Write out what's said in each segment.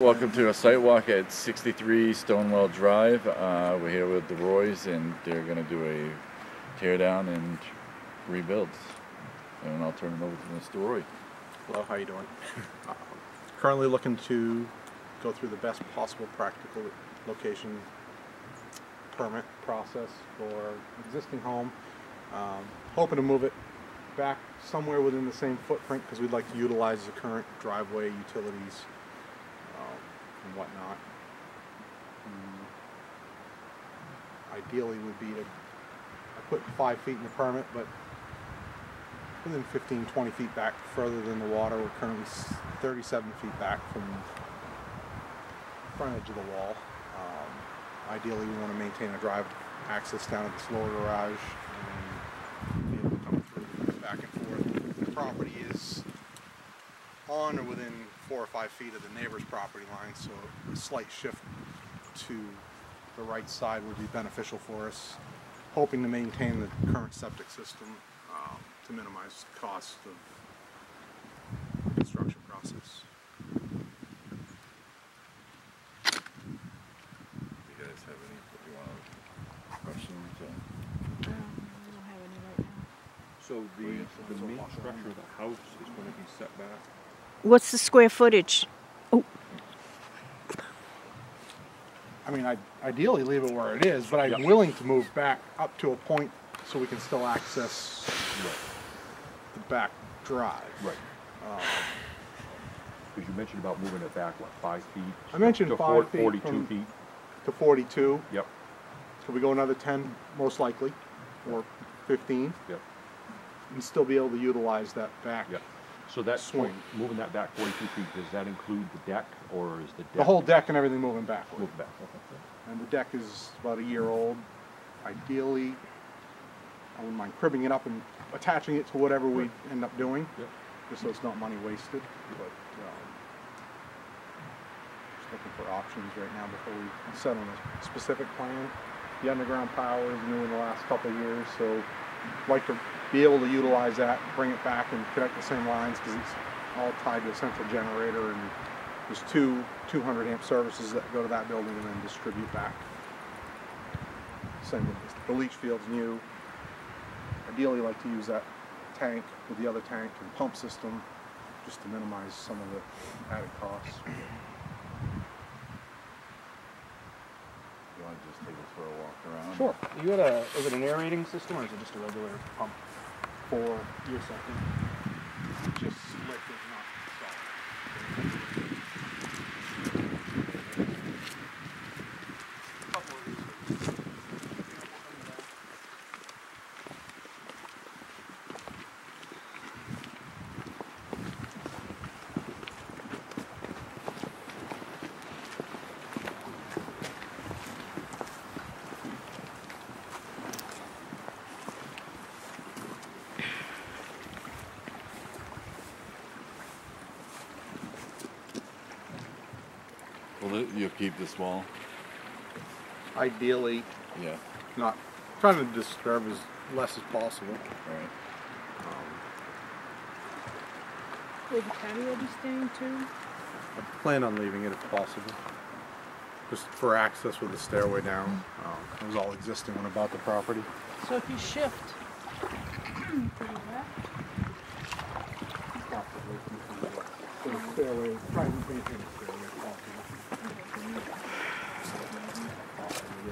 Welcome to a site walk at 63 Stonewell Drive. We're here with the Roys, and they're going to do a tear down and rebuilds. And I'll turn it over to Mr. Roy. Hello, how you doing? Currently looking to go through the best possible practical location permit process for existing home. Hoping to move it back somewhere within the same footprint because we'd like to utilize the current driveway, utilities, and whatnot. Ideally would be to, I put 5 feet in the permit, but within 15-20 feet back further than the water. We're currently 37 feet back from the front edge of the wall. Ideally we want to maintain a drive access down at this lower garage and be able to come through back and forth. The property is on or within 4 or 5 feet of the neighbor's property line, so a slight shift to the right side would be beneficial for us. Hoping to maintain the current septic system to minimize the cost of the construction process. You guys have any questions? I don't have any right now. So the main structure of the house is going to be set back? What's the square footage? Oh, I mean, I'd ideally leave it where it is, but I'm willing to move back up to a point so we can still access the back drive. Right. Because you mentioned about moving it back, what, 5 feet? I mentioned to 5 feet 42 feet. To 42. Yep. So we go another 10, most likely, or 15, Yep. and still be able to utilize that back. Yep. So that Swing. moving that back 42 feet, does that include the deck, or is the deck? The whole deck and everything moving backward. Move back. Okay. And the deck is about a year old. Ideally, I wouldn't mind cribbing it up and attaching it to whatever we end up doing, Yep. just so it's not money wasted. But just looking for options right now before we set on a specific plan. The underground power is new in the last couple of years, so I'd like to be able to utilize that, bring it back and connect the same lines because it's all tied to a central generator, and there's two 200 amp services that go to that building and then distribute back. Same with the leach field's new. Ideally like to use that tank with the other tank and pump system just to minimize some of the added costs. You want to just take us for a walk around? Sure. You got is it an aerating system or is it just a regular pump? For your septic, just liquid, not solid. Couple of these. Well, you'll keep this wall? Ideally, Yeah. not trying to disturb as less as possible. Right. will the patio be staying too? I plan on leaving it if possible, just for access with the stairway down. It was all existing when I bought the property. So if you shift to the left, So the stairway, try and maintain the stairway if possible.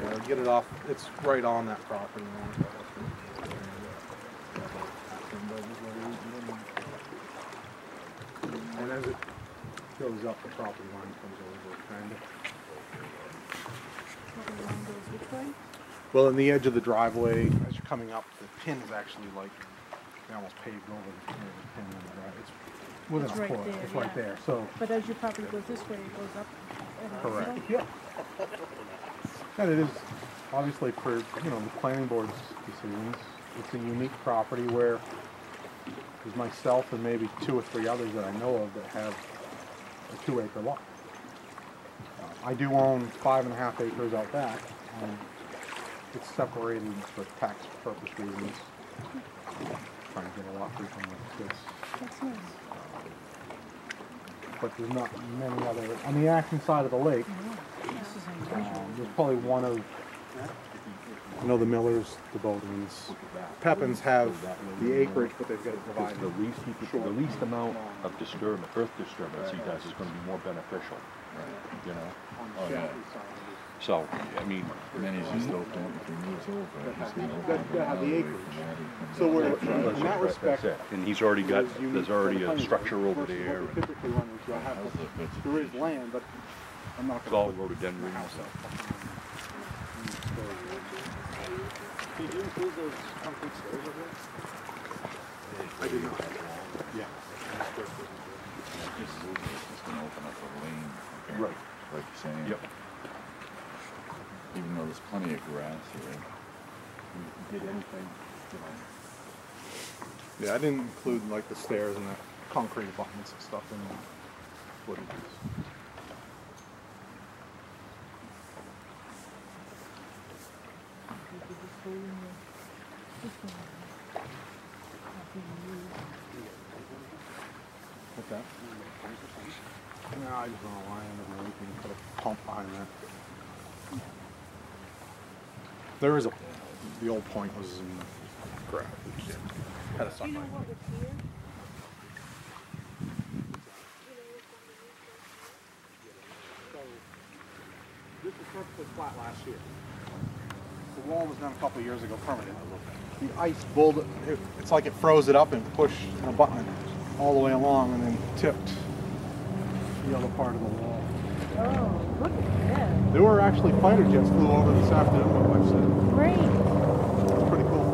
Yeah, get it off. It's right on that property line. And as it goes up, the property line comes over, kind of. the line goes which way? Well, in the edge of the driveway, as you're coming up, the pin is actually like, they almost paved over the pin in the driveway. It's within It's a right foot. there, It's right yeah. there, so. But as your property goes this way, it goes up. at an Correct. angle? Yeah. And it is, obviously for, you know, the planning board's decisions, it's a unique property where there's myself and maybe 2 or 3 others that I know of that have a 2-acre lot. I do own 5.5 acres out back, and it's separated for tax purpose reasons. Trying to get a lot free from this. That's nice. but there's not many other. On the Acton side of the lake, there's probably one of. I know the Millers, the Bowdens, Pepins have the acreage, but they've got to divide The least amount of disturbance, earth disturbance he does is going to be more beneficial. You know. Oh, yeah. So I mean, And then he's just open, if he moves over, he's gonna open Got to have the away acreage. from that. So we're in that's that respect. it. And he's already got. There's already a structure over there. What we typically run into, I have there is land, but I'm not It's going all to rhododendron. So. Did you include those concrete stairs over there? I did not. Yeah. This is gonna open up a lane, okay? Right. Like you're saying. Yep. Even though there's plenty of grass here. Did anything? Yeah, I didn't include like the stairs and the concrete abutments and stuff in the footages. What's that? No, I just don't know why I didn't put a pump behind that. There is a. The old point was in the garage. Had a Do you know sunlight. what was here? This was perfectly flat last year. The wall was done a couple of years ago permanently. The ice bulled it, it's like it froze it up and pushed an abutment all the way along and then tipped the other part of the wall. Oh, look at that. There were actually fighter jets flew over this afternoon, my wife said. Great. It's pretty cool.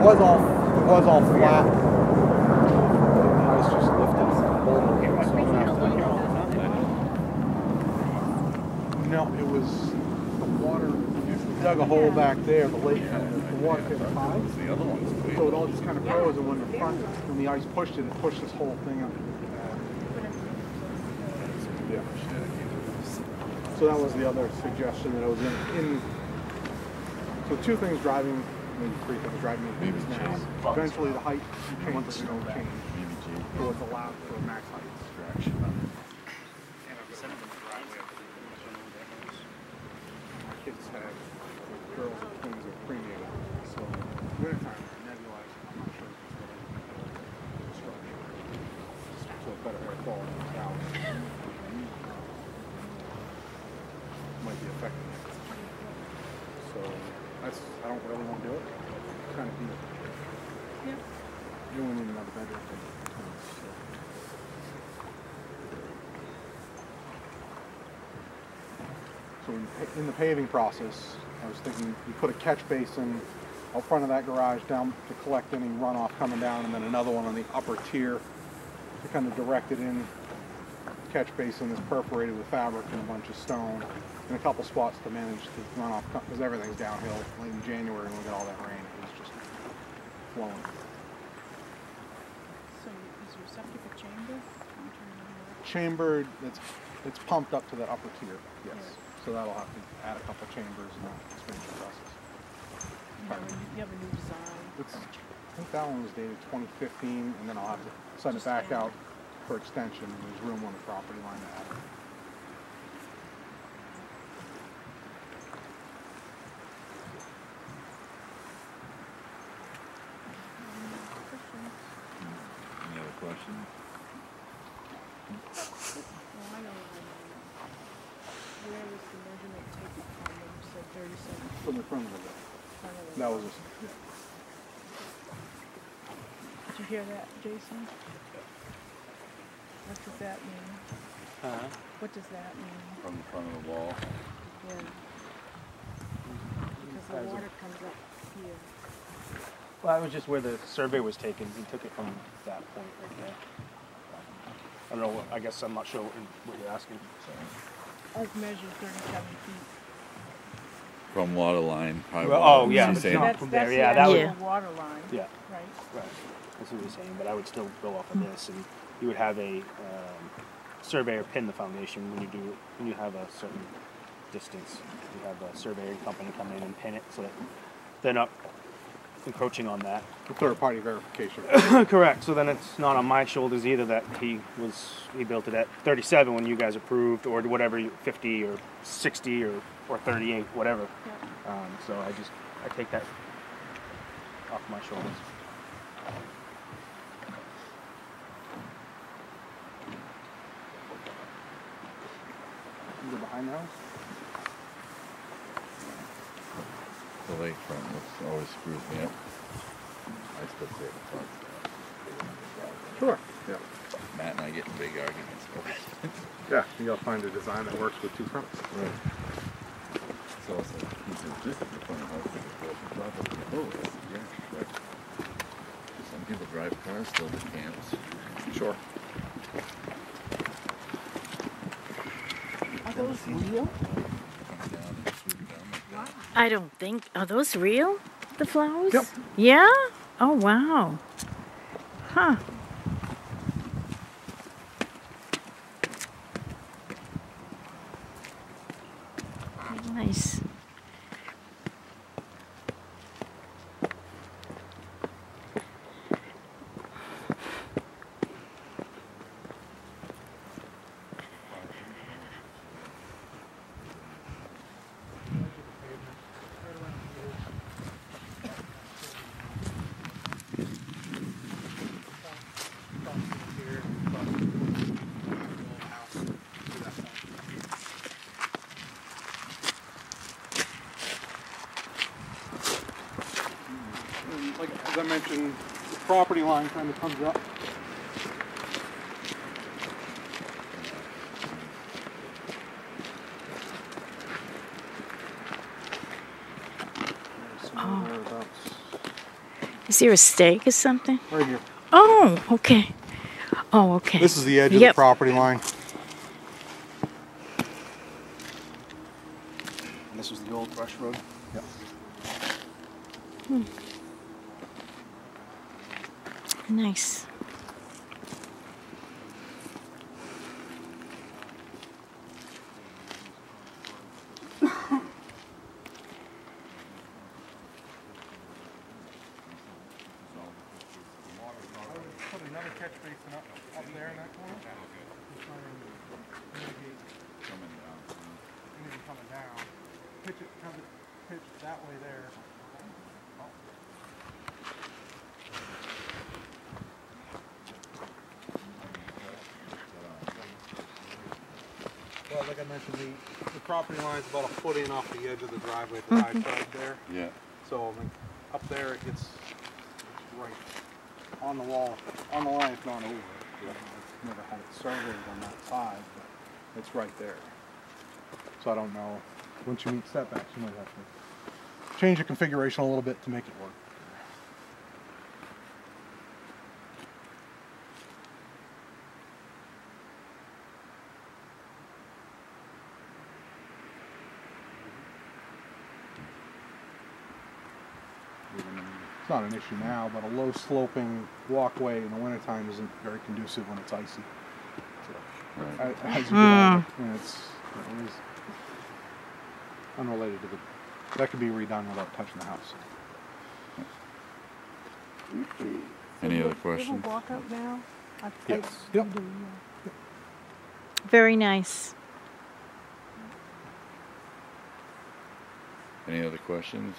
It was all flat. The ice just lifted. No, it was the water. We dug a hole back there. The lake, the water came high. The other one's clean. So it all just kind of froze, and when the ice pushed it, it pushed this whole thing up. Yeah. So that was the other suggestion that I was in. So two things driving, maybe three things driving me to this now. Eventually, the height change, the snow change, so it's allowed for max height stretch. My kids have girls and twins are prenatal, so wintertime nebulized. I'm not sure if it's structure, so better air quality in the house might be affecting it. So I don't really want to do it. It's kind of deep. Yeah. You wouldn't need another bedroom. So in the paving process, I was thinking you put a catch basin out front of that garage down to collect any runoff coming down, and then another one on the upper tier to kind of direct it in. Catch basin is perforated with fabric and a bunch of stone, and a couple spots to manage the runoff because everything's downhill. Late in January when we got all that rain, it was just flowing. So is your septic a chamber? Chambered, it's pumped up to that upper tier. Yes. Yeah. So that'll have to add a couple chambers and expansion process. You have a new design. I think that one was dated 2015, and then I'll have to send it back out for extension. And there's room on the property line to add it. Any other questions? Oh, I know. Where was the measurement taken from when you said 37? From the front of it. That was just, yeah. Did you hear that, Jason? What does that mean? What does that mean? From the front of the wall. Yeah. Because the water comes up here. Well, that was just where the survey was taken. We took it from that point right there. I don't know. I guess I'm not sure what you're asking. I've measured 37 feet. From water line, high Well, water. oh, yeah, She's but saying- not That's, from that's there, the yeah, that actual would- water line. Yeah. Right. Right. That's what you're saying. But I would still go off of this, and you would have a surveyor pin the foundation when you have a certain distance. You have a surveying company come in and pin it so that they're not encroaching on that. The third-party verification. Correct. So then it's not on my shoulders either that he built it at 37 when you guys approved, or whatever, 50 or 60 or 38, whatever. So I take that off my shoulders. Is it behind the house? The lakefront always screws me up. I still say the front. Sure. Yeah. Matt and I get in big arguments about it. Yeah, you gotta find a design that works with two fronts. Right. So it's like, he says, this is the front of the house, this is the front of the house. Oh, this is, yeah, right. Some people drive cars, still to camps. Sure. Are those real? Come down and swoop down like that. I don't think. Are those real? The flowers? Yep. Yeah? Oh, wow. Huh. Nice. And like as I mentioned, the property line kind of comes up. Oh. Thereabouts. Is there a stake or something? Right here. Oh, okay. Oh, okay. This is the edge of Yep. the property line. And this was the old brush road. Yep. Nice. Put another catch basin up there in that corner. Coming down. Coming down. Pitch it that way there. Well, like I mentioned, the property line's about a foot in off the edge of the driveway at the high side there. Yeah. So like, up there, it's right on the wall. On the line, it's not over. I've never had it surveyed on that side, but it's right there. So I don't know. Once you meet setbacks, you might have to change the configuration a little bit to make it work. It's not an issue now, but a low sloping walkway in the wintertime isn't very conducive when it's icy. So, Right. as you get older, and it is unrelated to that could be redone without touching the house. Any other Little questions? walkout now? Yes. Yep. Very nice. Any other questions?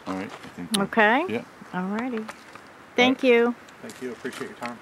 All right. I think Okay. Yeah. Alrighty. Thank you. Thank you. Appreciate your time.